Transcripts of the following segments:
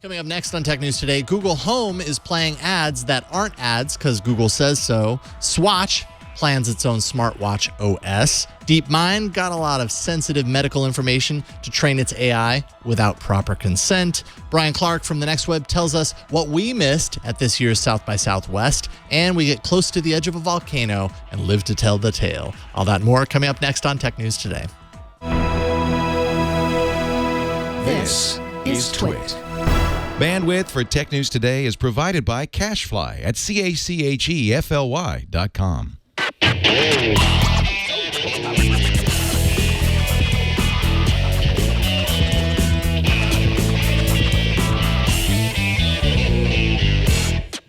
Coming up next on Tech News Today, Google Home is playing ads that aren't ads because Google says so. Swatch plans its own smartwatch OS. DeepMind got a lot of sensitive medical information to train its AI without proper consent. Brian Clark from The Next Web tells us what we missed at this year's South by Southwest. And we get close to the edge of a volcano and live to tell the tale. All that and more coming up next on Tech News Today. This is Twit. Bandwidth for Tech News Today is provided by CacheFly at CACHEFLY.com.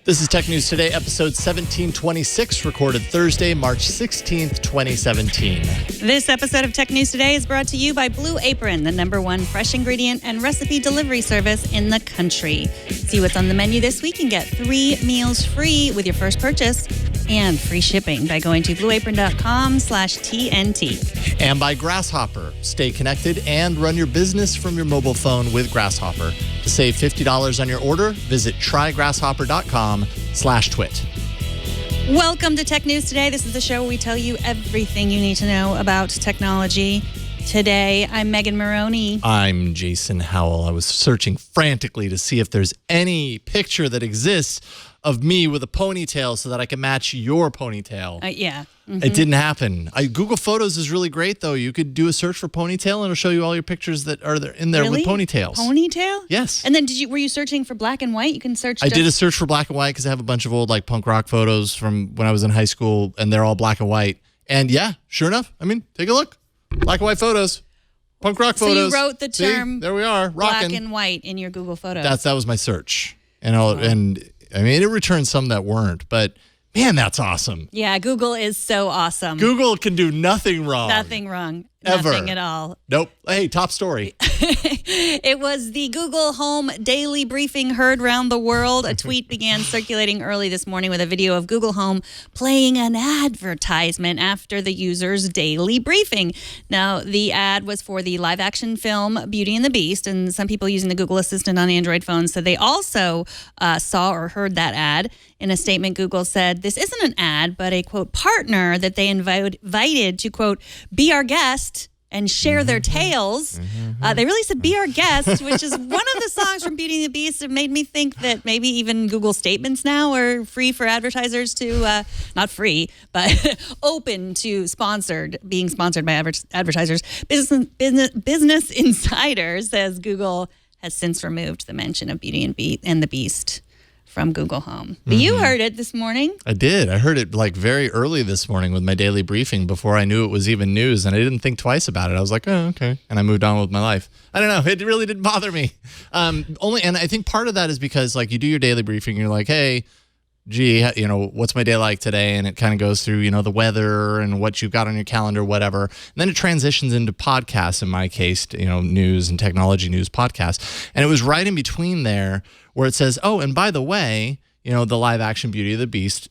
This is Tech News Today, episode 1726, recorded Thursday, March 16th, 2017. This episode of Tech News Today is brought to you by Blue Apron, the #1 fresh ingredient and recipe delivery service in the country. See what's on the menu this week and get 3 meals free with your first purchase and free shipping by going to blueapron.com/TNT. And by Grasshopper. Stay connected and run your business from your mobile phone with Grasshopper. To save $50 on your order, visit trygrasshopper.com/twit. Welcome to Tech News Today. This is the show where we tell you everything you need to know about technology. Today, I'm Megan Maroney. I'm Jason Howell. I was searching frantically to see if there's any picture that exists of me with a ponytail so that I can match your ponytail. Yeah. Mm-hmm. It didn't happen. Google Photos is really great, though. You could do a search for ponytail, and it'll show you all your pictures that are in there Really? with ponytails. Ponytail? Yes. And then were you searching for black and white? You can search. I did a search for black and white because I have a bunch of old like punk rock photos from when I was in high school, and they're all black and white. And yeah, sure enough, I mean, take a look. Black and white photos. Punk rock photos. So you wrote the term. See? There we are. Rocking. Black and white in your Google Photos. That was my search. And I mean, it returned some that weren't, but man, that's awesome. Yeah, Google is so awesome. Google can do nothing wrong. Nothing wrong. Ever. Nothing at all. Nope. Hey, top story. It was the Google Home daily briefing heard around the world. A tweet began circulating early this morning with a video of Google Home playing an advertisement after the user's daily briefing. Now, the ad was for the live-action film Beauty and the Beast, and some people using the Google Assistant on Android phones said they also saw or heard that ad. In a statement, Google said this isn't an ad, but a, quote, partner that they invited to, quote, be our guest and share their tales. They really said be our guest, which is one of the songs from Beauty and the Beast. It made me think that maybe even Google statements now are free for advertisers to, not free, but open to being sponsored by advertisers. Business Insider says Google has since removed the mention of Beauty and the Beast from Google Home. But you heard it this morning. I did. I heard it like very early this morning with my daily briefing before I knew it was even news, and I didn't think twice about it. I was like, oh, okay. And I moved on with my life. I don't know. It really didn't bother me. And I think part of that is because like you do your daily briefing, you're like, hey, gee, what's my day like today? And it kind of goes through, the weather and what you've got on your calendar, whatever. And then it transitions into podcasts, in my case, news and technology news podcasts. And it was right in between there where it says, oh, and by the way, the live action Beauty of the Beast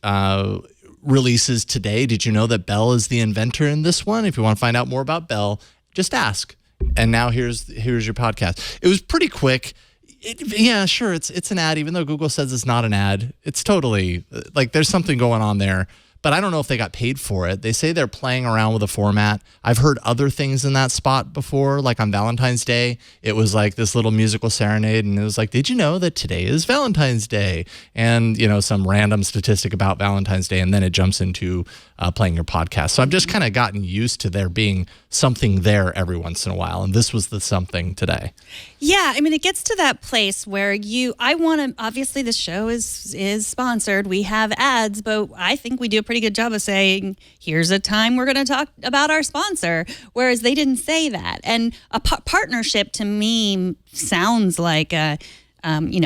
releases today. Did you know that Belle is the inventor in this one? If you want to find out more about Belle, just ask. And now here's your podcast. It was pretty quick. Yeah, sure. It's an ad, even though Google says it's not an ad. It's totally like there's something going on there. But I don't know if they got paid for it. They say they're playing around with a format. I've heard other things in that spot before, like on Valentine's Day. It was like this little musical serenade, and it was like, did you know that today is Valentine's Day? And, some random statistic about Valentine's Day, and then it jumps into playing your podcast. So I've just kind of gotten used to there being something there every once in a while, and this was the something today. Yeah, I mean, it gets to that place where obviously the show is sponsored. We have ads, but I think we do a pretty good job of saying, here's a time we're going to talk about our sponsor, whereas they didn't say that. And a partnership to me sounds like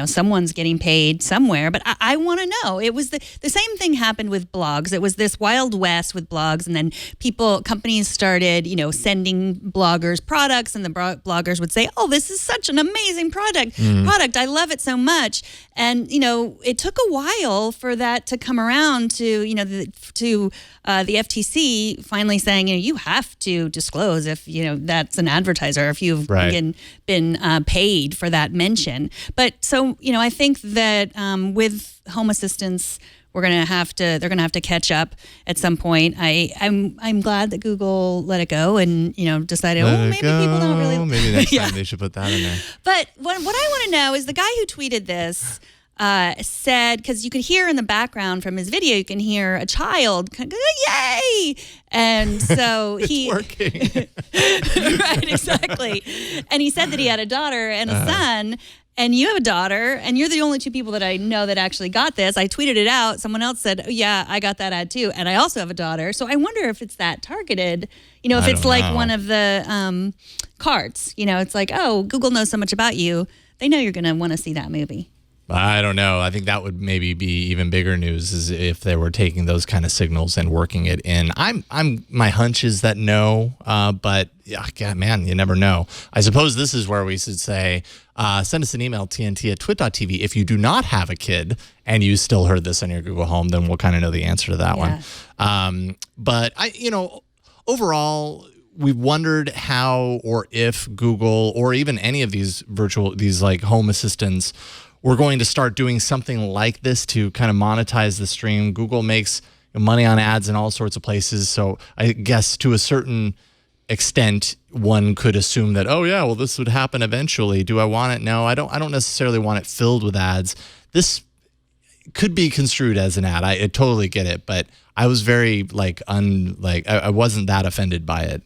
someone's getting paid somewhere, but I want to know. It was the same thing happened with blogs. It was this Wild West with blogs, and then companies started, sending bloggers products, and the bloggers would say, oh, this is such an amazing product. I love it so much. And, it took a while for that to come around to, the FTC finally saying, you have to disclose if, that's an advertiser, if you've been paid for that mention. But But so, I think that with Home Assistants, they're gonna have to catch up at some point. I'm glad that Google let it go and decided maybe people don't really. Maybe next time they should put that in there. But what I want to know is the guy who tweeted this said, because you could hear in the background from his video, you can hear a child, yay! And so it's working. Right, exactly. And he said that he had a daughter and a son. And you have a daughter, and you're the only two people that I know that actually got this. I tweeted it out. Someone else said, oh, yeah, I got that ad too. And I also have a daughter. So I wonder if it's that targeted, if it's like one of the carts. It's like, oh, Google knows so much about you. They know you're going to want to see that movie. I don't know. I think that would maybe be even bigger news is if they were taking those kind of signals and working it in. My hunch is that no, but yeah, God, man, you never know. I suppose this is where we should say, send us an email, tnt@twit.tv. If you do not have a kid and you still heard this on your Google Home, then we'll kind of know the answer to that one. But overall, we've wondered how or if Google or even any of these like home assistants we're going to start doing something like this to kind of monetize the stream. Google makes money on ads in all sorts of places. So I guess to a certain extent, one could assume that, oh yeah, well, this would happen eventually. Do I want it? No, I don't necessarily want it filled with ads. This could be construed as an ad. I totally get it, but I was very I wasn't that offended by it.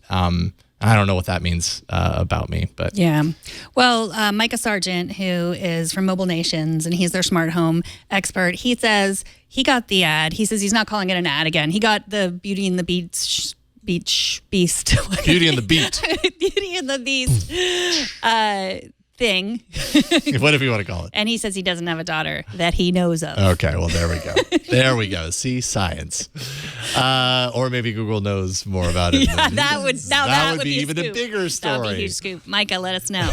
I don't know what that means about me, but yeah. Well, Micah Sargent, who is from Mobile Nations, and he's their smart home expert, he says he got the ad. He says he's not calling it an ad again. He got the Beauty and the Beast. Beauty and the Beat. Beauty and the Beast thing. Whatever you want to call it. And he says he doesn't have a daughter that he knows of. Okay, well, there we go. There we go. See, science. Or maybe Google knows more about it. Yeah, that would be even a bigger story. That would be a huge scoop. Micah, let us know.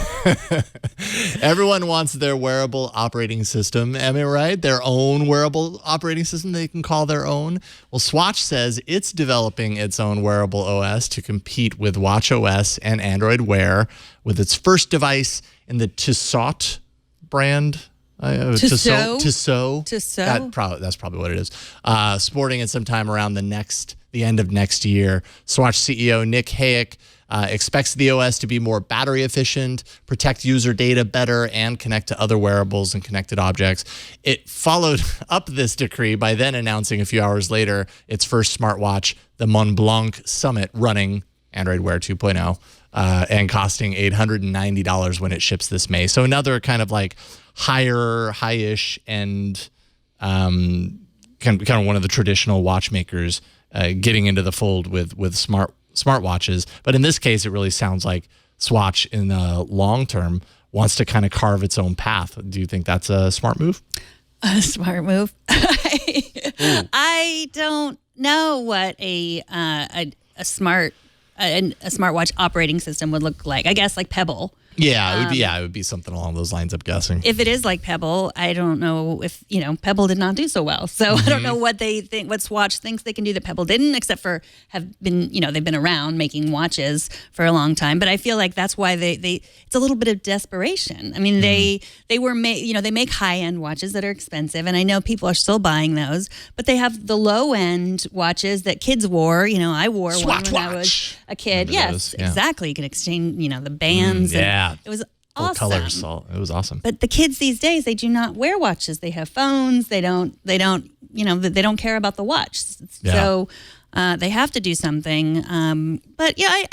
Everyone wants their wearable operating system. Am I right? Their own wearable operating system they can call their own. Well, Swatch says it's developing its own wearable OS to compete with watchOS and Android Wear with its first device in the Tissot brand. Tissot. That's probably what it is. Sporting it sometime around the end of next year. Swatch CEO Nick Hayeck expects the OS to be more battery efficient, protect user data better, and connect to other wearables and connected objects. It followed up this decree by then announcing a few hours later its first smartwatch, the Mont Blanc Summit, running Android Wear 2.0. And costing $890 when it ships this May. So another kind of like high-ish and kind of one of the traditional watchmakers getting into the fold with smartwatches. But in this case, it really sounds like Swatch in the long term wants to kind of carve its own path. Do you think that's a smart move? A smart move? I don't know what a smartwatch operating system would look like. I guess like Pebble. Yeah, it would be something along those lines, I'm guessing. If it is like Pebble, I don't know if, Pebble did not do so well. So I don't know what they think, what Swatch thinks they can do that Pebble didn't, except for have been, they've been around making watches for a long time. But I feel like that's why it's a little bit of desperation. I mean, they make high-end watches that are expensive, and I know people are still buying those, but they have the low-end watches that kids wore. I wore Swatch one when I was a kid. Remember Yes, those? Yeah. exactly. You can exchange, the bands. Yeah. It was full awesome. colors. It was awesome. But the kids these days, they do not wear watches. They have phones. They don't care about the watch. Yeah. So they have to do something. But yeah,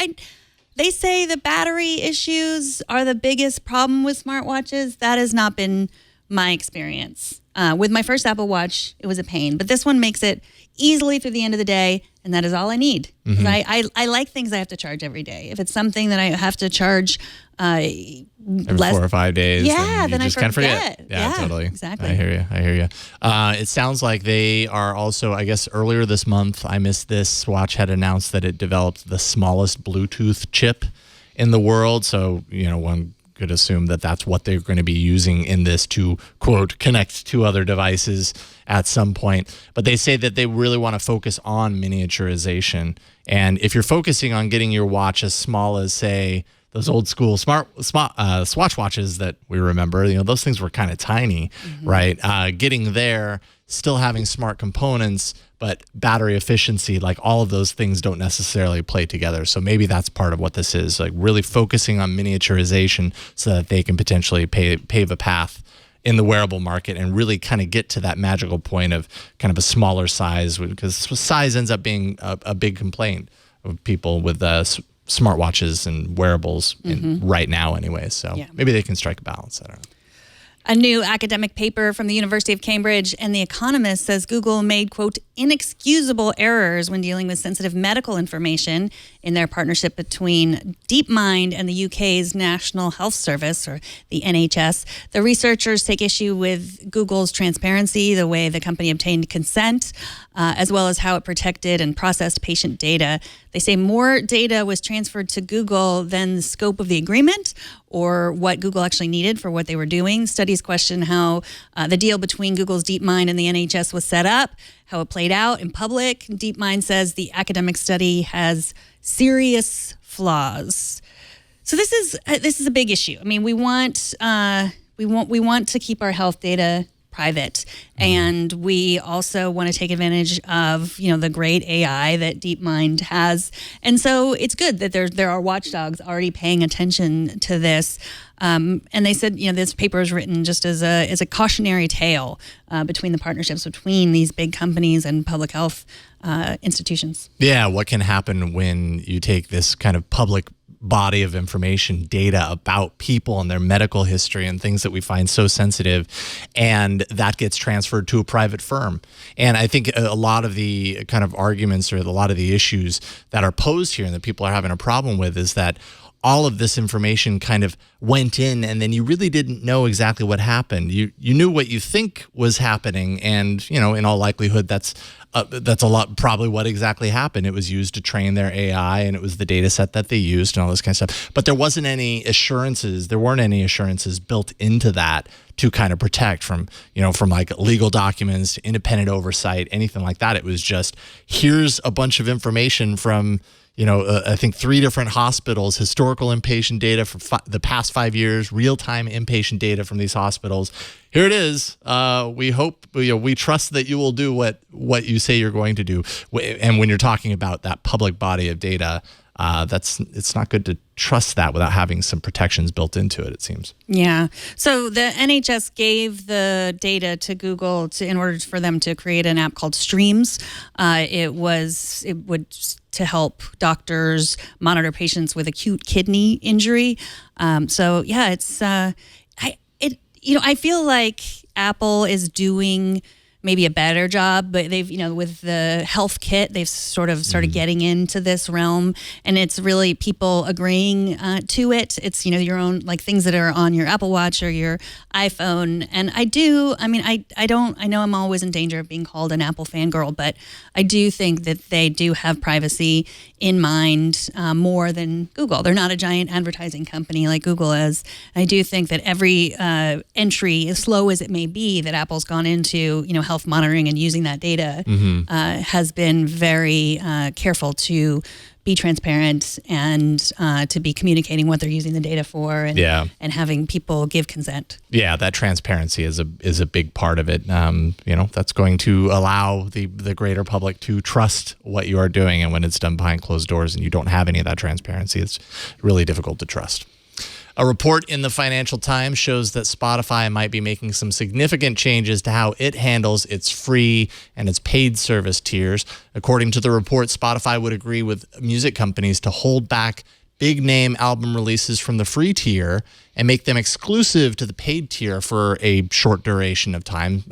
they say the battery issues are the biggest problem with smartwatches. That has not been my experience. With my first Apple Watch, it was a pain. But this one makes it easily through the end of the day, and that is all I need. I like things I have to charge every day. If it's something that I have to charge every 4 or 5 days, then you just kind of forget. Yeah, totally. Exactly. I hear you. It sounds like they are also, I guess earlier this month, I missed this, Swatch had announced that it developed the smallest Bluetooth chip in the world. So, one could assume that that's what they're going to be using in this to, quote, connect to other devices at some point. But they say that they really want to focus on miniaturization. And if you're focusing on getting your watch as small as, say, those old school Swatch watches that we remember, those things were kind of tiny, right? Getting there, still having smart components, but battery efficiency, like all of those things don't necessarily play together. So maybe that's part of what this is, like really focusing on miniaturization so that they can potentially pave a path in the wearable market and really kind of get to that magical point of kind of a smaller size, because size ends up being a big complaint of people with smartwatches and wearables right now anyway. So maybe they can strike a balance. I don't know. A new academic paper from the University of Cambridge and The Economist says Google made, quote, inexcusable errors when dealing with sensitive medical information in their partnership between DeepMind and the UK's National Health Service, or the NHS. The researchers take issue with Google's transparency, the way the company obtained consent, as well as how it protected and processed patient data. They say more data was transferred to Google than the scope of the agreement or what Google actually needed for what they were doing. Studies question how the deal between Google's DeepMind and the NHS was set up, how it played out in public. DeepMind says the academic study has serious flaws. So this is a big issue. I mean, we want to keep our health data private, and we also want to take advantage of the great AI that DeepMind has. And so it's good that there are watchdogs already paying attention to this. And they said this paper is written just as a cautionary tale between the partnerships between these big companies and public health institutions. Yeah, what can happen when you take this kind of public body of information, data about people and their medical history and things that we find so sensitive, and that gets transferred to a private firm. And I think a lot of the kind of arguments or a lot of the issues that are posed here and that people are having a problem with is that all of this information kind of went in, and then you really didn't know exactly what happened. You knew what you think was happening, and in all likelihood that's a lot probably what exactly happened. It was used to train their AI, and it was the data set that they used and all this kind of stuff. But there weren't any assurances built into that to kind of protect from like legal documents to independent oversight, anything like that. It was just, here's a bunch of information from I think 3 different hospitals, historical inpatient data for the past 5 years, real-time inpatient data from these hospitals. Here it is. We hope, we trust that you will do what you say you're going to do. And when you're talking about that public body of data, it's not good to trust that without having some protections built into it, it seems. Yeah. So the NHS gave the data to Google in order for them to create an app called Streams. It would to help doctors monitor patients with acute kidney injury. It's I feel like Apple is doing maybe a better job, but they've, with the health kit, they've sort of started getting into this realm, and it's really people agreeing to it. It's, your own, like things that are on your Apple Watch or your iPhone. And I know I'm always in danger of being called an Apple fangirl, but I do think that they do have privacy in mind more than Google. They're not a giant advertising company like Google is. I do think that every entry, as slow as it may be, that Apple's gone into, health monitoring and using that data has been very careful to be transparent and to be communicating what they're using the data for and having people give consent. Yeah, that transparency is a big part of it. That's going to allow the greater public to trust what you are doing, and when it's done behind closed doors and you don't have any of that transparency, it's really difficult to trust. A report in the Financial Times shows that Spotify might be making some significant changes to how it handles its free and its paid service tiers. According to the report, Spotify would agree with music companies to hold back big-name album releases from the free tier and make them exclusive to the paid tier for a short duration of time.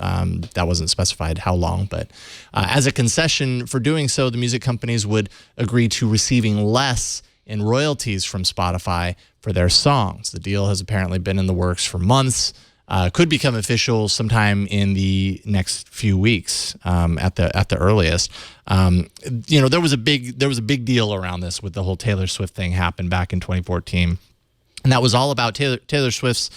That wasn't specified how long, but as a concession for doing so, the music companies would agree to receiving less in royalties from Spotify for their songs. The deal has apparently been in the works for months. Could become official sometime in the next few weeks at the earliest. There was a big deal around this with the whole Taylor Swift thing happened back in 2014, and that was all about Taylor Swift's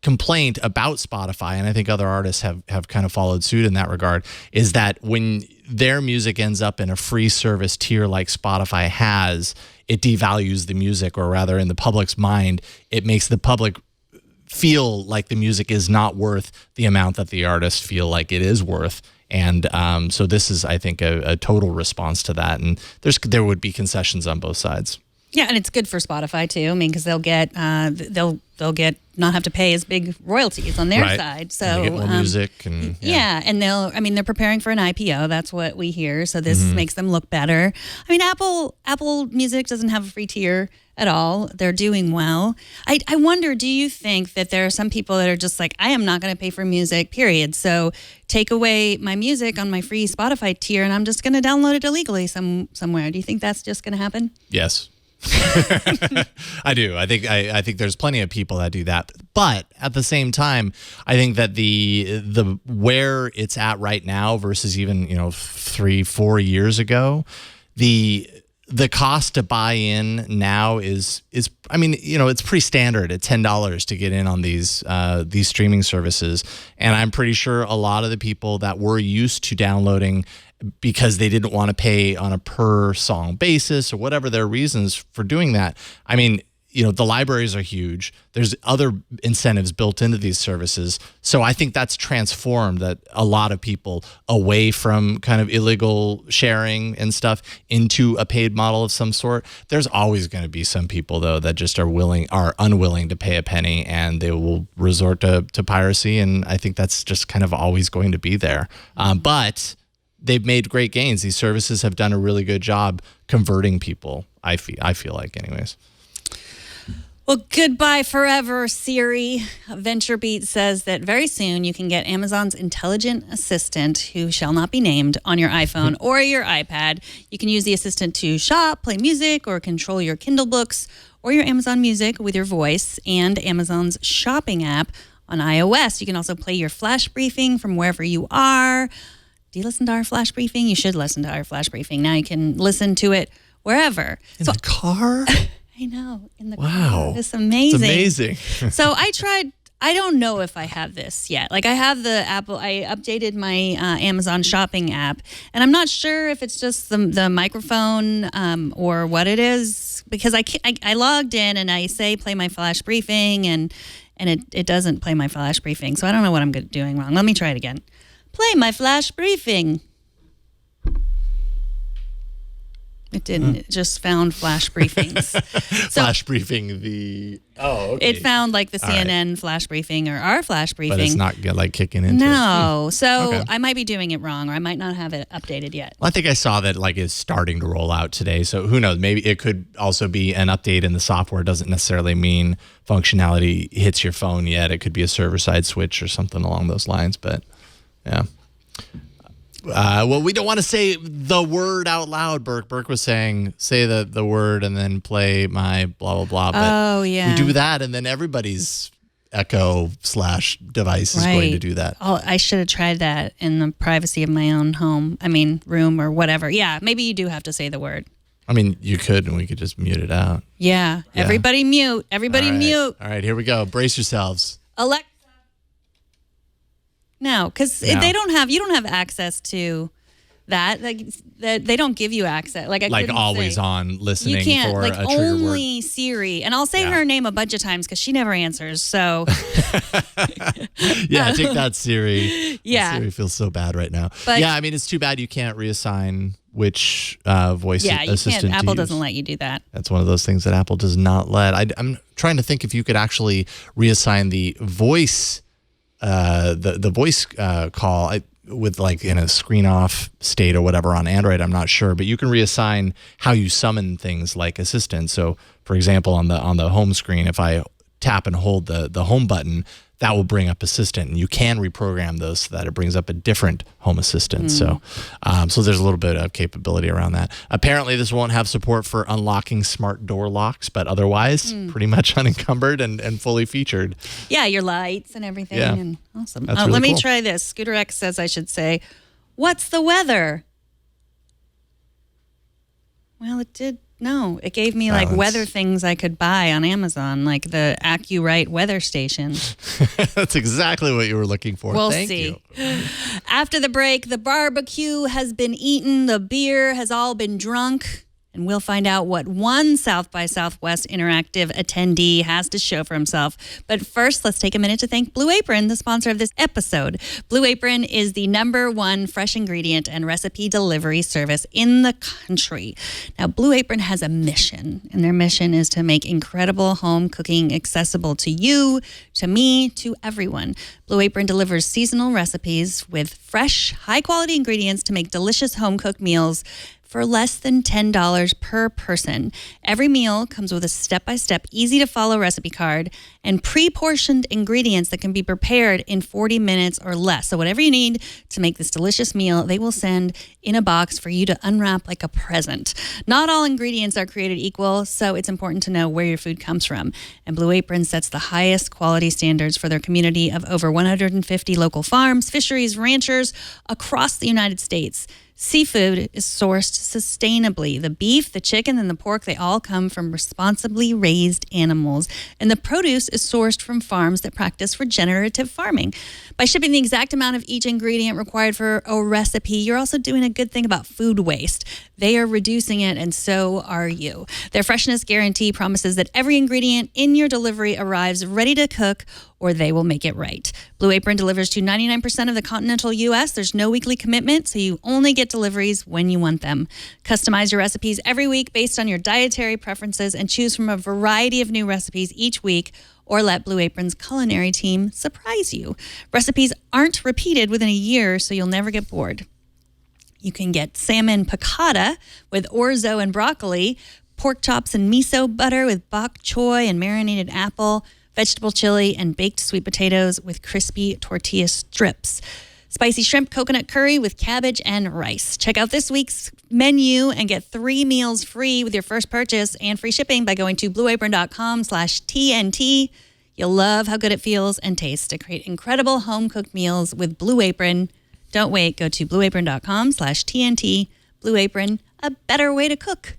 complaint about Spotify, and I think other artists have kind of followed suit in that regard, is that when their music ends up in a free service tier like Spotify has, it devalues the music, or rather in the public's mind, it makes the public feel like the music is not worth the amount that the artists feel like it is worth. And so this is, I think, a total response to that. And there would be concessions on both sides. Yeah, and it's good for Spotify too. I mean, because they'll get not have to pay as big royalties on their side. So and they get more music and and they're preparing for an IPO. That's what we hear. So this makes them look better. I mean, Apple Music doesn't have a free tier at all. They're doing well. I wonder, do you think that there are some people that are just like, I am not going to pay for music, period. So take away my music on my free Spotify tier and I'm just going to download it illegally somewhere. Do you think that's just going to happen? Yes. I do. I think there's plenty of people that do that. But at the same time, I think that the where it's at right now versus even 3-4 years ago, the cost to buy in now is it's pretty standard at $10 to get in on these streaming services, and I'm pretty sure a lot of the people that were used to downloading because they didn't want to pay on a per song basis or whatever their reasons for doing that. I mean, the libraries are huge. There's other incentives built into these services. So I think that's transformed that a lot of people away from kind of illegal sharing and stuff into a paid model of some sort. There's always going to be some people, though, that just are unwilling to pay a penny, and they will resort to piracy. And I think that's just kind of always going to be there. But they've made great gains. These services have done a really good job converting people, I feel like, anyways. Well, goodbye forever, Siri. VentureBeat says that very soon you can get Amazon's intelligent assistant, who shall not be named, on your iPhone or your iPad. You can use the assistant to shop, play music, or control your Kindle books or your Amazon Music with your voice, and Amazon's shopping app on iOS. You can also play your flash briefing from wherever you are. Do you listen to our flash briefing? You should listen to our flash briefing. Now you can listen to it wherever. In the car? I know, in the wow. car. It's amazing. It's amazing. So I tried, I don't know if I have this yet. Like I have the Apple, I updated my Amazon shopping app, and I'm not sure if it's just the microphone or what it is, because I logged in and I say play my flash briefing, and it doesn't play my flash briefing. So I don't know what I'm doing wrong. Let me try it again. Play my flash briefing. It didn't. It just found flash briefings. Flash briefing okay. It found like the CNN flash briefing or our flash briefing. But it's not like kicking into No. So okay. I might be doing it wrong, or I might not have it updated yet. Well, I think I saw that like it's starting to roll out today. So who knows? Maybe it could also be an update in the software. It doesn't necessarily mean functionality hits your phone yet. It could be a server-side switch or something along those lines. But yeah. Well, we don't want to say the word out loud, Burke. Burke was saying, say the word and then play my blah, blah, blah. But we do that, and then everybody's Echo/device is going to do that. Oh, I should have tried that in the privacy of my own home. I mean, room or whatever. Yeah, maybe you do have to say the word. I mean, you could, and we could just mute it out. Yeah. Everybody mute. Everybody mute. All right, here we go. Brace yourselves. Alexa. No, because you don't have access to that. Like they don't give you access. Like always on listening. You can't. For like a trigger only word. Siri, and I'll say her name a bunch of times because she never answers. So yeah, take that, Siri. Yeah, Siri feels so bad right now. But, yeah, I mean it's too bad you can't reassign which voice assistant. Yeah, Apple to doesn't use. let you do that. That's one of those things that Apple does not let. I'm trying to think if you could actually reassign the voice. The voice call with like in a screen off state or whatever on Android, I'm not sure, but you can reassign how you summon things like Assistant. So, for example, on the home screen, if I tap and hold the home button, that will bring up Assistant, and you can reprogram those so that it brings up a different home assistant. So there's a little bit of capability around that. Apparently, this won't have support for unlocking smart door locks, but otherwise, pretty much unencumbered and fully featured. Yeah, your lights and everything. Yeah. And awesome. That's really let me cool. try this. Scooter X says I should say, "What's the weather?" Well, it did No, it gave me like weather things I could buy on Amazon, like the AccuRite weather station. That's exactly what you were looking for. We'll Thank see. you. After the break, the barbecue has been eaten, the beer has all been drunk. And we'll find out what one South by Southwest Interactive attendee has to show for himself. But first, let's take a minute to thank Blue Apron, the sponsor of this episode. Blue Apron is the #1 fresh ingredient and recipe delivery service in the country. Now, Blue Apron has a mission, and their mission is to make incredible home cooking accessible to you, to me, to everyone. Blue Apron delivers seasonal recipes with fresh, high-quality ingredients to make delicious home-cooked meals for less than $10 per person. Every meal comes with a step-by-step, easy-to-follow recipe card and pre-portioned ingredients that can be prepared in 40 minutes or less. So whatever you need to make this delicious meal, they will send in a box for you to unwrap like a present. Not all ingredients are created equal, so it's important to know where your food comes from. And Blue Apron sets the highest quality standards for their community of over 150 local farms, fisheries, ranchers across the United States. Seafood is sourced sustainably. The beef, the chicken, and the pork, they all come from responsibly raised animals. And the produce is sourced from farms that practice regenerative farming. By shipping the exact amount of each ingredient required for a recipe, you're also doing a good thing about food waste. They are reducing it, and so are you. Their freshness guarantee promises that every ingredient in your delivery arrives ready to cook, or they will make it right. Blue Apron delivers to 99% of the continental U.S. There's no weekly commitment, so you only get deliveries when you want them. Customize your recipes every week based on your dietary preferences and choose from a variety of new recipes each week, or let Blue Apron's culinary team surprise you. Recipes aren't repeated within a year, so you'll never get bored. You can get salmon piccata with orzo and broccoli, pork chops and miso butter with bok choy and marinated apple, vegetable chili, and baked sweet potatoes with crispy tortilla strips. Spicy shrimp coconut curry with cabbage and rice. Check out this week's menu and get 3 meals free with your first purchase and free shipping by going to blueapron.com/TNT. You'll love how good it feels and tastes to create incredible home-cooked meals with Blue Apron. Don't wait. Go to blueapron.com/TNT. Blue Apron, a better way to cook.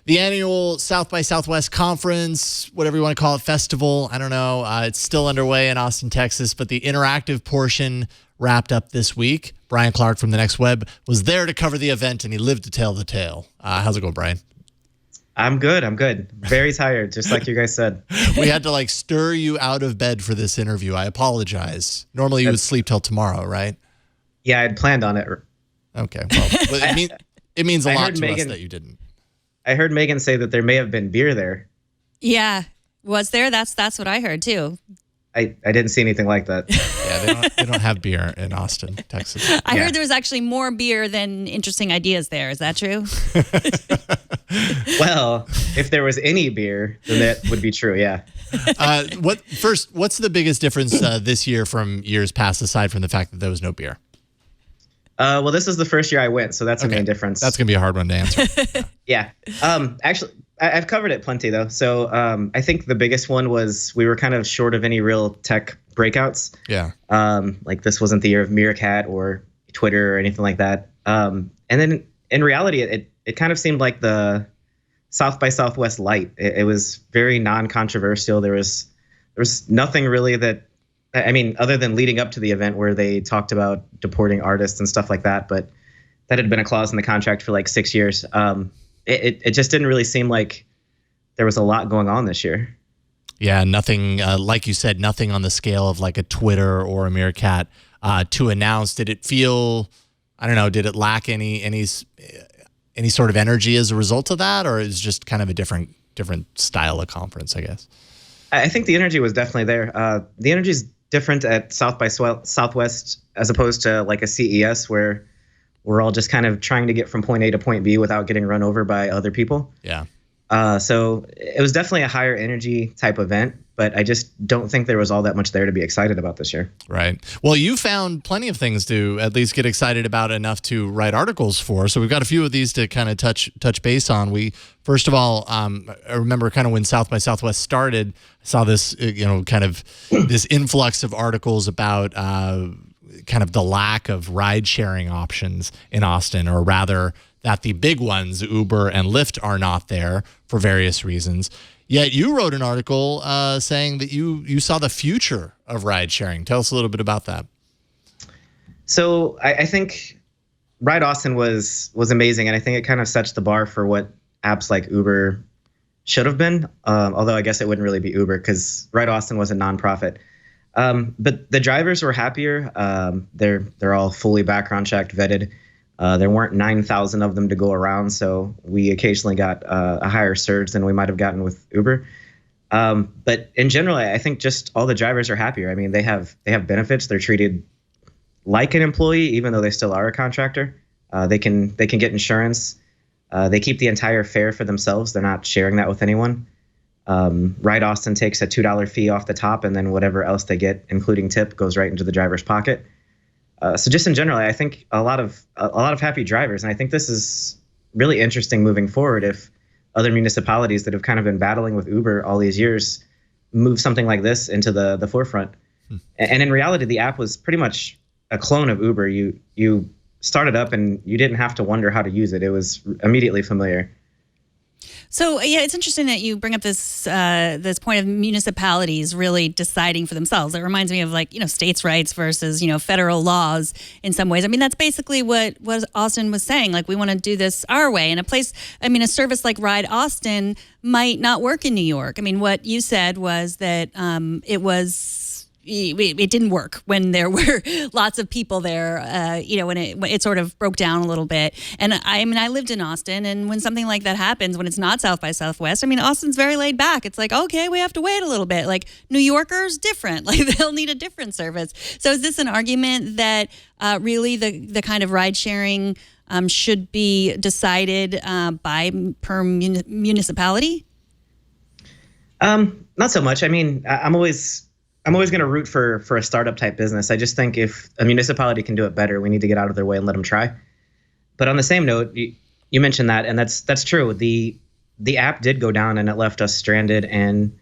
The annual South by Southwest conference, whatever you want to call it, festival, I don't know. It's still underway in Austin, Texas, but the interactive portion wrapped up this week. Brian Clark from The Next Web was there to cover the event, and he lived to tell the tale. How's it going, Brian? I'm good. Very tired, just like you guys said. We had to stir you out of bed for this interview. I apologize. Normally you would sleep till tomorrow, right? Yeah, I'd planned on it. Okay, well, it means a lot to us that you didn't. I heard Megan say that there may have been beer there. Yeah. Was there? That's what I heard, too. I didn't see anything like that. Yeah, they don't have beer in Austin, Texas. I heard there was actually more beer than interesting ideas there. Is that true? Well, if there was any beer, then that would be true, yeah. What's the biggest difference this year from years past, aside from the fact that there was no beer? Well, this is the first year I went, so that's the main difference. That's going to be a hard one to answer. Yeah. Actually, I've covered it plenty, though. So I think the biggest one was we were kind of short of any real tech breakouts. Yeah. This wasn't the year of Meerkat or Twitter or anything like that. And then in reality, it kind of seemed like the South by Southwest light. It was very non-controversial. There was nothing really that, other than leading up to the event where they talked about deporting artists and stuff like that, but that had been a clause in the contract for 6 years. It just didn't really seem like there was a lot going on this year. Yeah, nothing, like you said, nothing on the scale of a Twitter or a Meerkat to announce. Did it feel, I don't know, did it lack any sort of energy as a result of that, or is just kind of a different style of conference, I guess? I think the energy was definitely there. The energy is different at South by Southwest as opposed to a CES where we're all just kind of trying to get from point A to point B without getting run over by other people. Yeah. So it was definitely a higher energy type event, but I just don't think there was all that much there to be excited about this year. Right. Well, you found plenty of things to at least get excited about enough to write articles for. So we've got a few of these to kind of touch base on. First of all, I remember kind of when South by Southwest started, I saw this, kind of this influx of articles about kind of the lack of ride-sharing options in Austin, or rather that the big ones, Uber and Lyft, are not there for various reasons. Yet you wrote an article saying that you saw the future of ride sharing. Tell us a little bit about that. So I think Ride Austin was amazing, and I think it kind of sets the bar for what apps like Uber should have been. Although I guess it wouldn't really be Uber because Ride Austin was a nonprofit. But the drivers were happier. They're all fully background checked, vetted. There weren't 9,000 of them to go around, so we occasionally got a higher surge than we might have gotten with Uber. But in general, I think just all the drivers are happier. I mean, they have benefits. They're treated like an employee, even though they still are a contractor. They can get insurance. They keep the entire fare for themselves. They're not sharing that with anyone. Ride Austin takes a $2 fee off the top, and then whatever else they get, including tip, goes right into the driver's pocket. So just in general, I think a lot of happy drivers, and I think this is really interesting moving forward. If other municipalities that have kind of been battling with Uber all these years move something like this into the forefront, and in reality, the app was pretty much a clone of Uber. You started up and you didn't have to wonder how to use it. It was immediately familiar. So yeah, it's interesting that you bring up this this point of municipalities really deciding for themselves. It reminds me of states' rights versus federal laws in some ways. I mean, that's basically what Austin was saying. Like, we want to do this our way. And a service like Ride Austin might not work in New York. I mean, what you said was that it didn't work when there were lots of people there, when it sort of broke down a little bit. And I lived in Austin, and when something like that happens, when it's not South by Southwest, Austin's very laid back. It's like, okay, we have to wait a little bit. Like, New Yorkers, different. Like, they'll need a different service. So is this an argument that really the kind of ride sharing should be decided per municipality? Not so much. I mean, I'm always going to root for a startup type business. I just think if a municipality can do it better, we need to get out of their way and let them try. But on the same note, you mentioned that, and that's true. The app did go down, and it left us stranded. And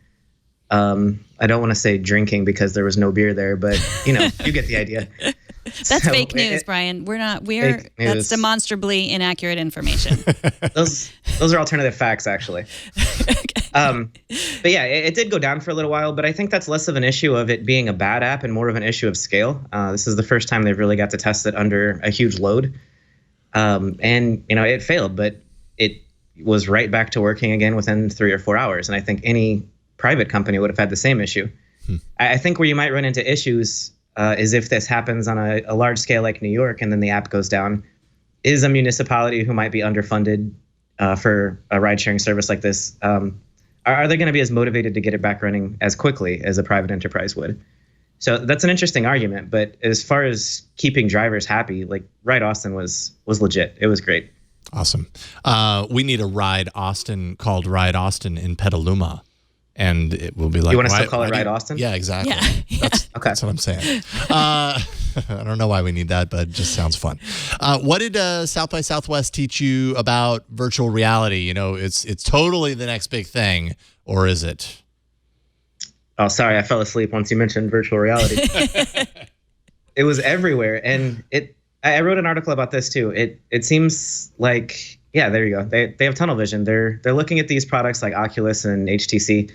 I don't want to say drinking because there was no beer there, but you get the idea. That's fake news, Brian. That's demonstrably inaccurate information. Those are alternative facts, actually. But yeah, it did go down for a little while, but I think that's less of an issue of it being a bad app and more of an issue of scale. This is the first time they've really got to test it under a huge load. And it failed, but it was right back to working again within 3 or 4 hours. And I think any private company would have had the same issue. I think where you might run into issues is if this happens on a large scale like New York, and then the app goes down, is a municipality who might be underfunded for a ride-sharing service like this, are they going to be as motivated to get it back running as quickly as a private enterprise would? So that's an interesting argument. But as far as keeping drivers happy, like, Ride Austin was legit. It was great. Awesome. We need a Ride Austin called Ride Austin in Petaluma. And it will be like, you want to still call it Ride Austin? Yeah, exactly. Yeah. That's what I'm saying. I don't know why we need that, but it just sounds fun. What did South by Southwest teach you about virtual reality? It's totally the next big thing, or is it? Oh, sorry, I fell asleep once you mentioned virtual reality. It was everywhere, and I wrote an article about this too. It seems like, yeah, there you go. They have tunnel vision. They're looking at these products like Oculus and HTC,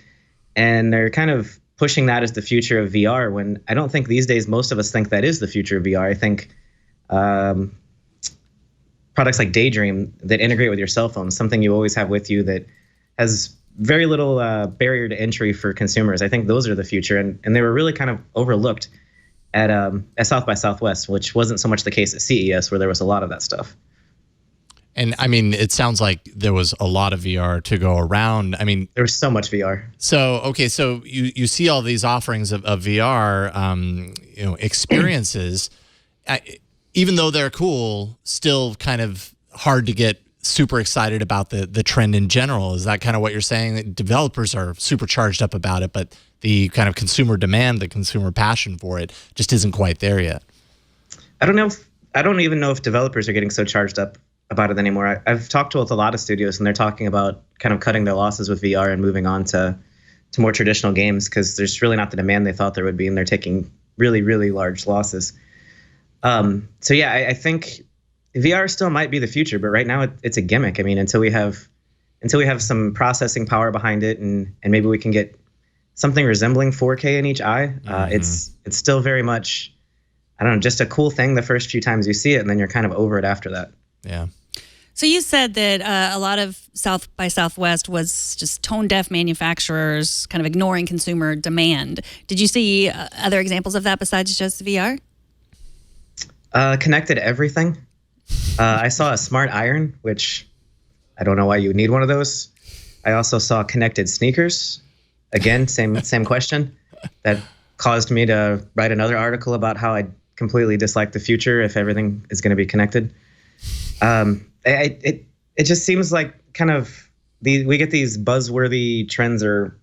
and they're kind of pushing that as the future of VR, when I don't think these days most of us think that is the future of VR. I think products like Daydream that integrate with your cell phone, something you always have with you that has very little barrier to entry for consumers. I think those are the future, and they were really kind of overlooked at South by Southwest, which wasn't so much the case at CES, where there was a lot of that stuff. And it sounds like there was a lot of VR to go around. There was so much VR. So you see all these offerings of VR, experiences, even though they're cool, still kind of hard to get super excited about the trend in general. Is that kind of what you're saying? That developers are super charged up about it, but the kind of consumer demand, the consumer passion for it just isn't quite there yet. I don't know. I don't even know if developers are getting so charged up about it anymore. I've talked with a lot of studios, and they're talking about kind of cutting their losses with VR and moving on to more traditional games, because there's really not the demand they thought there would be, and they're taking really, really large losses. So yeah, I think VR still might be the future, but right now it's a gimmick. I mean, until we have some processing power behind it, and maybe we can get something resembling 4K in each eye, it's still very much, I don't know, just a cool thing the first few times you see it, and then you're kind of over it after that. Yeah. So you said that a lot of South by Southwest was just tone-deaf manufacturers kind of ignoring consumer demand. Did you see other examples of that besides just VR? Connected everything. I saw a smart iron, which I don't know why you would need one of those. I also saw connected sneakers. Again, same question. That caused me to write another article about how I completely dislike the future if everything is going to be connected. It just seems like kind of we get these buzzworthy trends or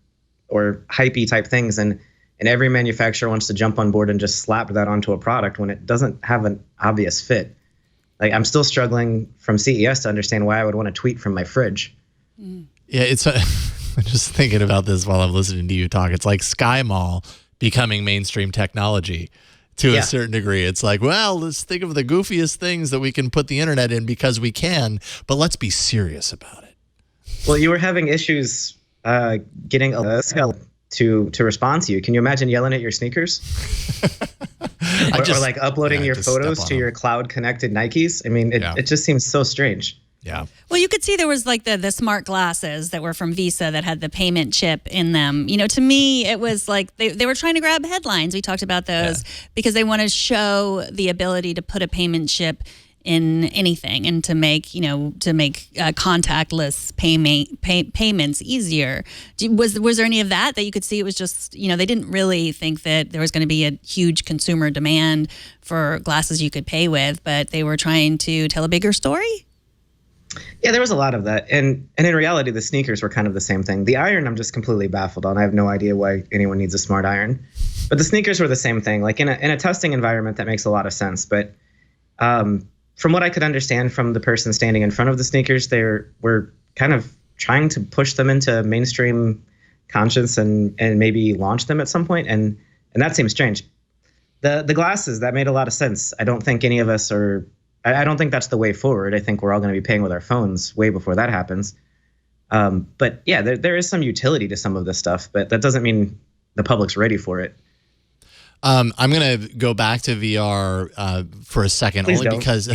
hypey type things, and every manufacturer wants to jump on board and just slap that onto a product when it doesn't have an obvious fit. Like, I'm still struggling from CES to understand why I would want to tweet from my fridge. Yeah, it's I'm just thinking about this while I'm listening to you talk. It's like Sky Mall becoming mainstream technology to a certain degree. It's like, well, let's think of the goofiest things that we can put the internet in because we can, but let's be serious about it. Well, you were having issues getting a to respond to you. Can you imagine yelling at your sneakers? or like uploading your photos to your cloud-connected Nikes? I mean, it just seems so strange. Yeah. Well, you could see there was like the smart glasses that were from Visa that had the payment chip in them. You know, to me, it was like they were trying to grab headlines. We talked about those because they want to show the ability to put a payment chip in anything and to make contactless payments easier. Was there any of that you could see? It was just, they didn't really think that there was going to be a huge consumer demand for glasses you could pay with, but they were trying to tell a bigger story. Yeah, there was a lot of that. And in reality, the sneakers were kind of the same thing. The iron, I'm just completely baffled on. I have no idea why anyone needs a smart iron. But the sneakers were the same thing. Like in a testing environment, that makes a lot of sense. But from what I could understand from the person standing in front of the sneakers, they were kind of trying to push them into mainstream conscience and maybe launch them at some point. And that seems strange. The glasses, that made a lot of sense. I don't think any of us are... I don't think that's the way forward. I think we're all going to be paying with our phones way before that happens. But yeah, there is some utility to some of this stuff, but that doesn't mean the public's ready for it. I'm going to go back to VR for a second, Please only don't. because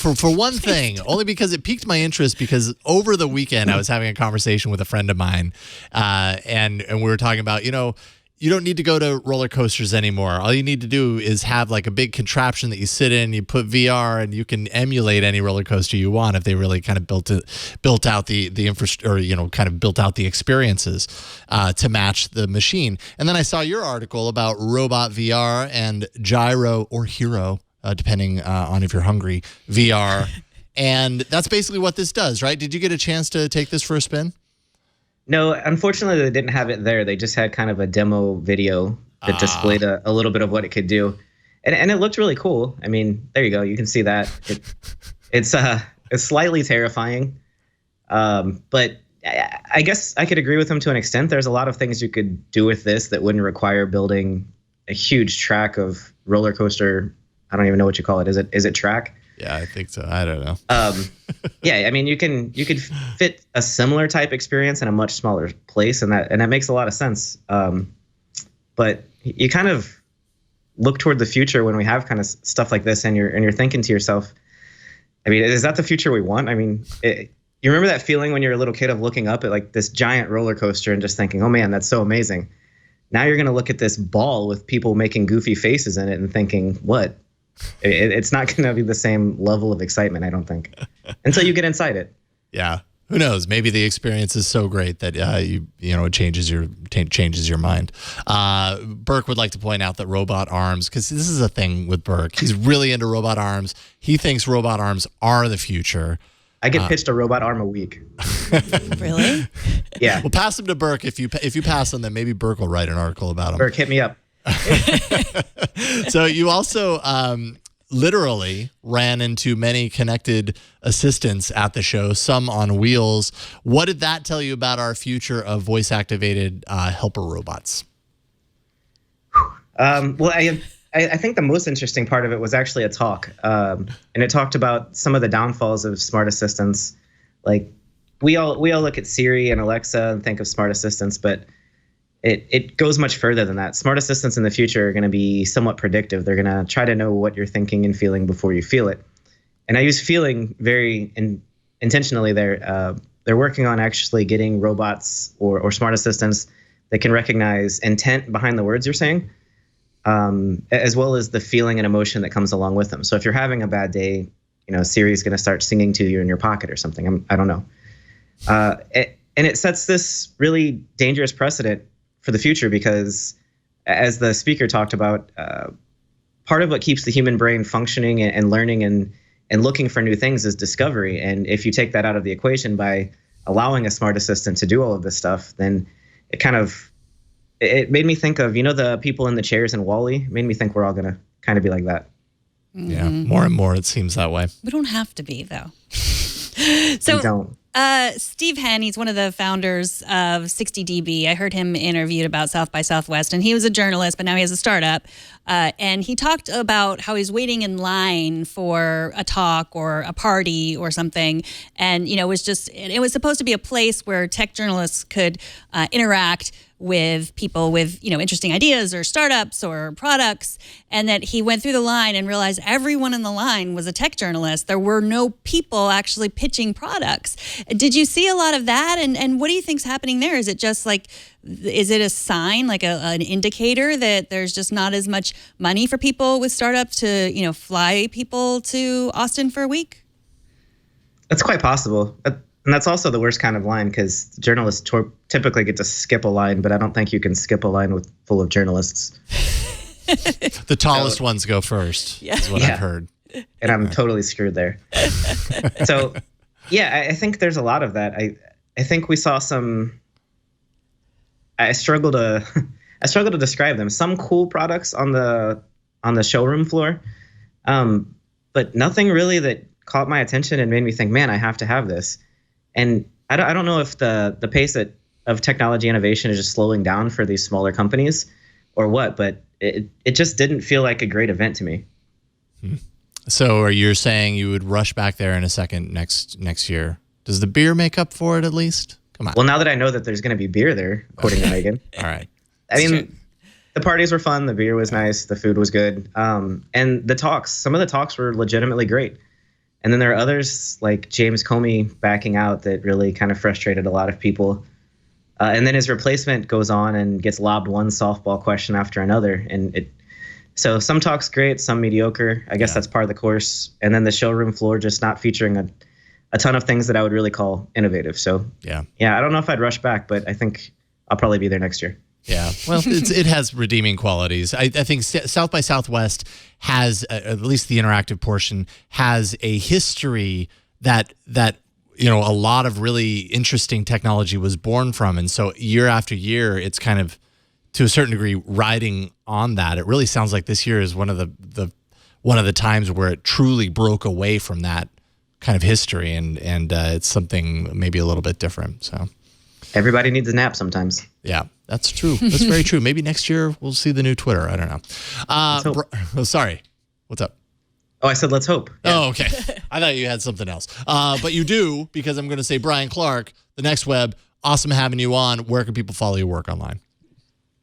for one thing, only because it piqued my interest because over the weekend I was having a conversation with a friend of mine, and we were talking about, you don't need to go to roller coasters anymore. All you need to do is have like a big contraption that you sit in, you put VR, and you can emulate any roller coaster you want if they really kind of built out the infrastructure, or kind of built out the experiences to match the machine. And then I saw your article about robot VR and gyro or hero, depending on if you're hungry, VR. And that's basically what this does, right? Did you get a chance to take this for a spin? No, unfortunately, they didn't have it there. They just had kind of a demo video that displayed a little bit of what it could do. And it looked really cool. I mean, there you go. You can see that. It's slightly terrifying. But I guess I could agree with him to an extent. There's a lot of things you could do with this that wouldn't require building a huge track of roller coaster. I don't even know what you call it. Is it track? Yeah, I think so. I don't know. Yeah, I mean, you could fit a similar type experience in a much smaller place, and that makes a lot of sense. But you kind of look toward the future when we have kind of stuff like this, and you're thinking to yourself, I mean, is that the future we want? I mean, you remember that feeling when you're a little kid of looking up at like this giant roller coaster and just thinking, oh man, that's so amazing. Now you're going to look at this ball with people making goofy faces in it and thinking, what? It's not going to be the same level of excitement, I don't think, until you get inside it. Yeah. Who knows? Maybe the experience is so great that it changes your mind. Burke would like to point out that robot arms, because this is a thing with Burke. He's really into robot arms. He thinks robot arms are the future. I get pitched a robot arm a week. Really? Yeah. Well, pass him to Burke. If you pass him, then maybe Burke will write an article about him. Burke, hit me up. So you also literally ran into many connected assistants at the show, some on wheels. What did that tell you about our future of voice-activated helper robots? Well, I I think the most interesting part of it was actually a talk, and it talked about some of the downfalls of smart assistants. Like we all look at Siri and Alexa and think of smart assistants, but it goes much further than that. Smart assistants in the future are going to be somewhat predictive. They're going to try to know what you're thinking and feeling before you feel it. And I use feeling very intentionally there. They're working on actually getting robots or smart assistants that can recognize intent behind the words you're saying, as well as the feeling and emotion that comes along with them. So if you're having a bad day, Siri's going to start singing to you in your pocket or something. I don't know. And it sets this really dangerous precedent for the future because, as the speaker talked about, part of what keeps the human brain functioning and learning and looking for new things is discovery. And if you take that out of the equation by allowing a smart assistant to do all of this stuff, then it made me think of, the people in the chairs in WALL-E. It made me think we're all going to kind of be like that. Yeah, more and more it seems that way. We don't have to be, though. We don't. Steve Henn, he's one of the founders of 60dB. I heard him interviewed about South by Southwest, and he was a journalist, but now he has a startup. And he talked about how he's waiting in line for a talk or a party or something. And, it was supposed to be a place where tech journalists could interact with people with, interesting ideas or startups or products, and that he went through the line and realized everyone in the line was a tech journalist. There were no people actually pitching products. Did you see a lot of that? And what do you think's happening there? Is it just is it a sign, like an indicator that there's just not as much money for people with startups to, fly people to Austin for a week? That's quite possible. And that's also the worst kind of line because journalists typically get to skip a line, but I don't think you can skip a line full of journalists. The tallest ones go first, is what I've heard. And I'm totally screwed there. So, I think there's a lot of that. I think we saw some. I struggle to describe them. Some cool products on the showroom floor, but nothing really that caught my attention and made me think, man, I have to have this. And I don't know if the pace of technology innovation is just slowing down for these smaller companies or what, but it just didn't feel like a great event to me. So are you saying you would rush back there in a second next year? Does the beer make up for it at least? Come on. Well, now that I know that there's going to be beer there, according to Megan. All right. The parties were fun. The beer was nice. The food was good. And some of the talks were legitimately great. And then there are others like James Comey backing out that really kind of frustrated a lot of people. And then his replacement goes on and gets lobbed one softball question after another. So some talks great, some mediocre. I guess that's part of the course. And then the showroom floor just not featuring a ton of things that I would really call innovative. So I don't know if I'd rush back, but I think I'll probably be there next year. Yeah, well, it has redeeming qualities. I think South by Southwest has, at least the interactive portion, has a history that a lot of really interesting technology was born from, and so year after year, it's kind of, to a certain degree, riding on that. It really sounds like this year is one of the times where it truly broke away from that kind of history, and it's something maybe a little bit different. So everybody needs a nap sometimes. Yeah. That's true. That's very true. Maybe next year we'll see the new Twitter. I don't know. Sorry. What's up? Oh, I said let's hope. Yeah. Oh, okay. I thought you had something else. But you do, because I'm going to say Brian Clark, The Next Web. Awesome having you on. Where can people follow your work online?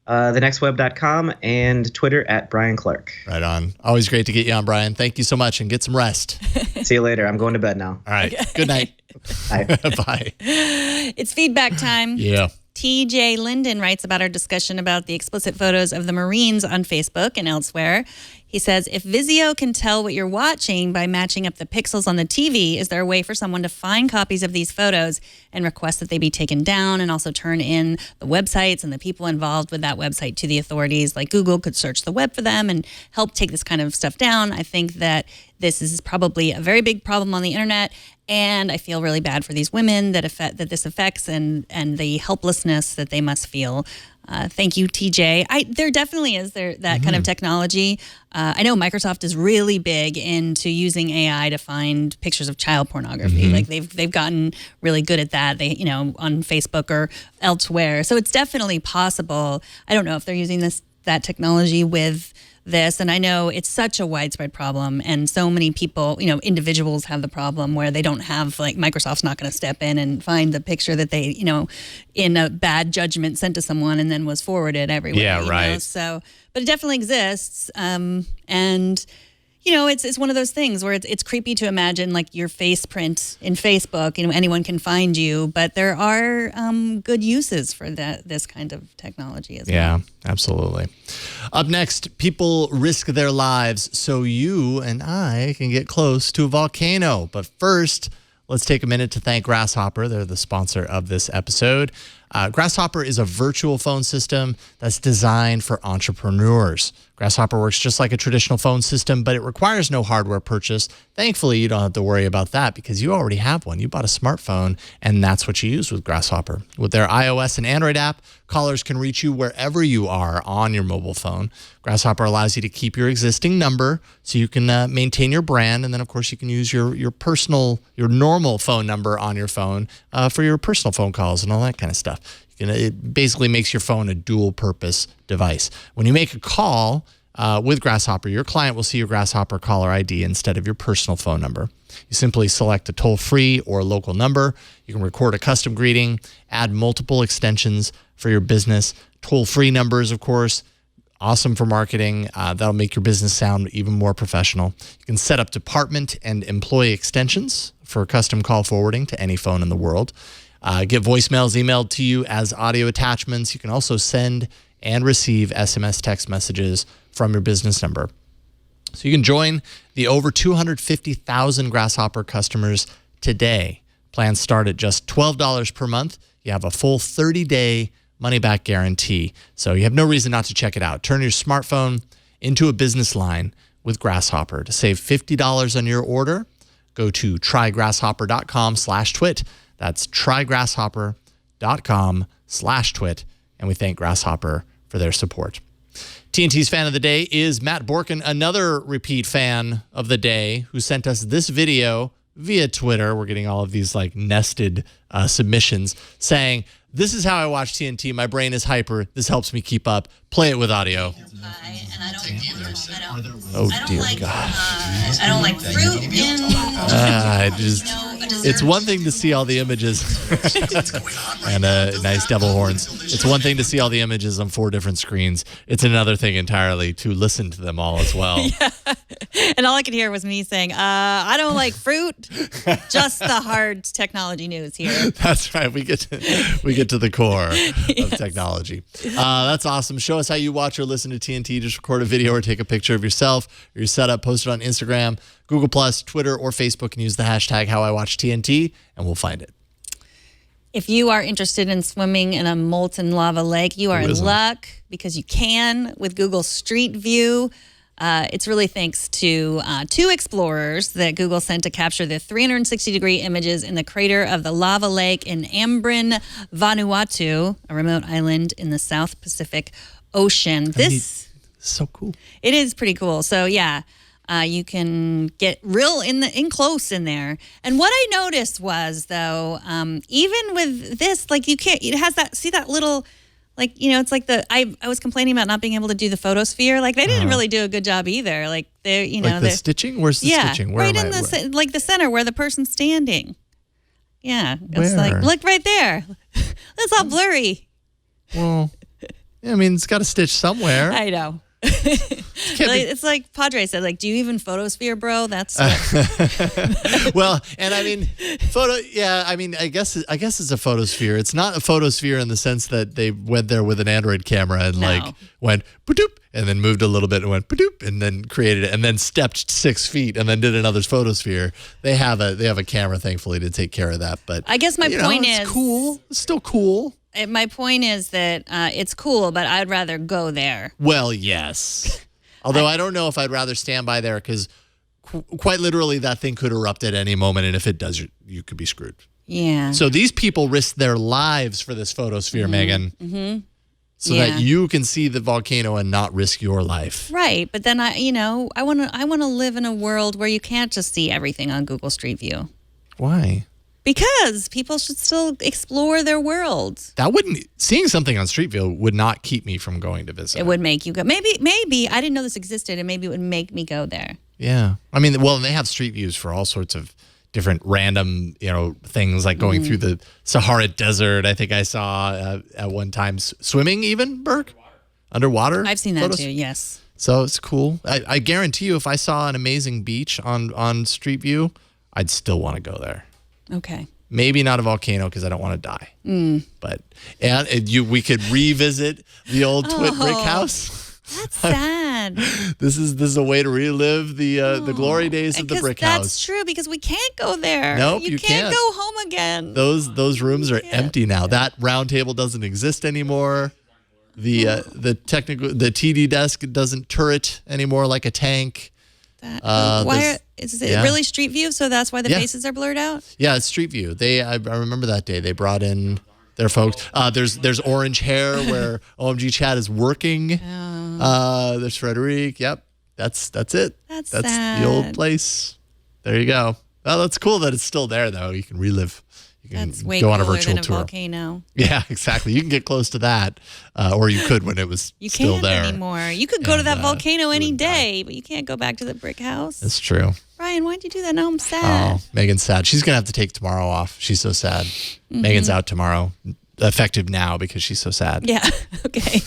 thenextweb.com and Twitter at Brian Clark. Right on. Always great to get you on, Brian. Thank you so much, and get some rest. See you later. I'm going to bed now. All right. Okay. Good night. Bye. Bye. It's feedback time. Yeah. TJ Linden writes about our discussion about the explicit photos of the Marines on Facebook and elsewhere. He says, if Vizio can tell what you're watching by matching up the pixels on the TV, is there a way for someone to find copies of these photos and request that they be taken down, and also turn in the websites and the people involved with that website to the authorities? Like Google could search the web for them and help take this kind of stuff down. I think that this is probably a very big problem on the internet, and I feel really bad for these women that this affects, and the helplessness that they must feel. Thank you, TJ. There definitely is that kind of technology. I know Microsoft is really big into using AI to find pictures of child pornography. Like they've gotten really good at that. They, on Facebook or elsewhere. So it's definitely possible. I don't know if they're using that technology with this. And I know it's such a widespread problem, and so many people, individuals have the problem where they don't have, like, Microsoft's not going to step in and find the picture that they, in a bad judgment sent to someone and then was forwarded everywhere. Yeah, right. So, but it definitely exists. And it's one of those things where it's creepy to imagine, like, your face print in Facebook. Anyone can find you, but there are good uses for this kind of technology as well. Yeah, absolutely. Up next, people risk their lives so you and I can get close to a volcano. But first, let's take a minute to thank Grasshopper. They're the sponsor of this episode. Grasshopper is a virtual phone system that's designed for entrepreneurs. Grasshopper works just like a traditional phone system, but it requires no hardware purchase. Thankfully, you don't have to worry about that because you already have one. You bought a smartphone, and that's what you use with Grasshopper. With their iOS and Android app, callers can reach you wherever you are on your mobile phone. Grasshopper allows you to keep your existing number so you can maintain your brand, and then, of course, you can use your normal phone number on your phone for your personal phone calls and all that kind of stuff. It basically makes your phone a dual-purpose device. When you make a call with Grasshopper, your client will see your Grasshopper caller ID instead of your personal phone number. You simply select a toll-free or local number. You can record a custom greeting, add multiple extensions for your business. Toll-free numbers, of course, awesome for marketing. That'll make your business sound even more professional. You can set up department and employee extensions for custom call forwarding to any phone in the world. Get voicemails emailed to you as audio attachments. You can also send and receive SMS text messages from your business number. So you can join the over 250,000 Grasshopper customers today. Plans start at just $12 per month. You have a full 30-day money-back guarantee. So you have no reason not to check it out. Turn your smartphone into a business line with Grasshopper. To save $50 on your order, go to trygrasshopper.com/twit. That's trygrasshopper.com/twit. And we thank Grasshopper for their support. TNT's fan of the day is Matt Borkin, another repeat fan of the day who sent us this video via Twitter. We're getting all of these like nested submissions saying, "This is how I watch TNT. My brain is hyper. This helps me keep up. Play it with audio." Oh, dear God. I don't like fruit it's one thing to see all the images and nice devil horns. It's one thing to see all the images on 4 different screens. It's another thing entirely to listen to them all as well. Yeah. And all I could hear was me saying, I don't like fruit, just the hard technology news here. That's right. We get to the core of technology. That's awesome. Show us how you watch or listen to TNT. Just record a video or take a picture of yourself or your setup, post it on Instagram, Google+, Twitter, or Facebook, and use the hashtag #HowIWatchTNT, and we'll find it. If you are interested in swimming in a molten lava lake, you are in luck because you can with Google Street View. It's really thanks to 2 explorers that Google sent to capture the 360-degree images in the crater of the lava lake in Ambrin, Vanuatu, a remote island in the South Pacific Ocean. This is so cool. It is pretty cool. So, yeah. You can get real in close in there. And what I noticed was, though, even with this, like, you can't, it has that, see that little, like, it's like I was complaining about not being able to do the photosphere. Like, they didn't really do a good job either. Like, they're, like the stitching? Where's the stitching? Where right in the center where the person's standing. Yeah. It's like, look right there. That's all blurry. Well, I mean, it's got a stitch somewhere. I know. It's like Padre said, like, do you even photosphere, bro? That's well, and I mean, I guess it's a photosphere. It's not a photosphere in the sense that they went there with an Android camera and like went ba-doop and then moved a little bit and went ba-doop and then created it and then stepped 6 feet and then did another photosphere. They have a camera, thankfully, to take care of that. But I guess my point is, it's cool. It's still cool. My point is that it's cool, but I'd rather go there. Well, yes. Although I don't know if I'd rather stand by there because quite literally that thing could erupt at any moment. And if it does, you could be screwed. Yeah. So these people risk their lives for this photosphere, Megan, so that you can see the volcano and not risk your life. Right. But then I want to live in a world where you can't just see everything on Google Street View. Why? Because people should still explore their world. Seeing something on Street View would not keep me from going to visit. It would make you go. Maybe I didn't know this existed, and maybe it would make me go there. Yeah. I mean, well, they have Street Views for all sorts of different random, things like going through the Sahara Desert. I think I saw at one time swimming even, Burke? Underwater? I've seen that photos. too, yes. So it's cool. I guarantee you if I saw an amazing beach on Street View, I'd still want to go there. Okay. Maybe not a volcano because I don't want to die. But we could revisit the old Twit brick house. That's sad. This is a way to relive the glory days of the brick house. That's true because we can't go there. Nope, you can't go home again. Those rooms are empty now. That round table doesn't exist anymore. The TD desk doesn't turret anymore like a tank. Is it really Street View? So that's why the faces are blurred out? Yeah, it's Street View. I remember that day. They brought in their folks. There's orange hair where OMG Chat is working. There's Frederic. Yep, that's it. That's sad. The old place. There you go. Well, that's cool that it's still there though. You can relive. You can That's way go on a cooler virtual than a tour. volcano. Yeah, exactly. You can get close to that, or you could when it was still there. You can't anymore. You could go to that volcano any day, but you can't go back to the brick house. That's true. Brian, why'd you do that? Now I'm sad. Oh, Megan's sad. She's going to have to take tomorrow off. She's so sad. Megan's out tomorrow. Effective now because she's so sad. Yeah. Okay.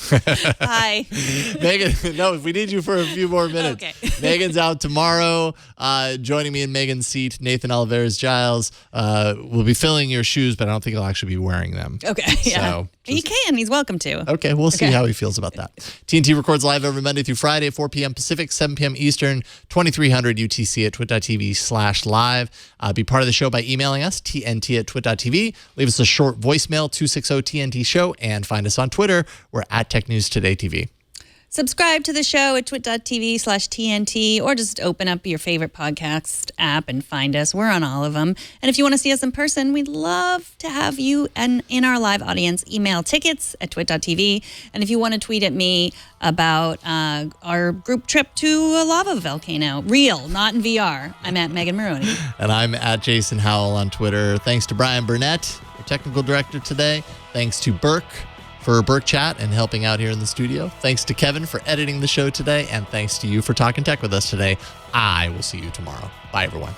Bye. Megan, no, we need you for a few more minutes. Okay. Megan's out tomorrow. Joining me in Megan's seat, Nathan Oliveras Giles will be filling your shoes, but I don't think he'll actually be wearing them. Okay. Yeah. So he can. He's welcome to. Okay, we'll see how he feels about that. TNT records live every Monday through Friday at 4 p.m. Pacific, 7 p.m. Eastern, 2300 UTC at twit.tv/live. Be part of the show by emailing us, tnt@twit.tv. Leave us a short voicemail, 260-TNT-SHOW, and find us on Twitter. We're at Tech News Today TV. Subscribe to the show at twit.tv/TNT or just open up your favorite podcast app and find us. We're on all of them. And if you want to see us in person, we'd love to have you in our live audience. Email tickets at twit.tv. And if you want to tweet at me about our group trip to a lava volcano, real, not in VR, I'm at Megan Maroney. And I'm at Jason Howell on Twitter. Thanks to Brian Burnett, our technical director today. Thanks to Burke for Burke Chat and helping out here in the studio. Thanks to Kevin for editing the show today. And thanks to you for talking tech with us today. I will see you tomorrow. Bye, everyone.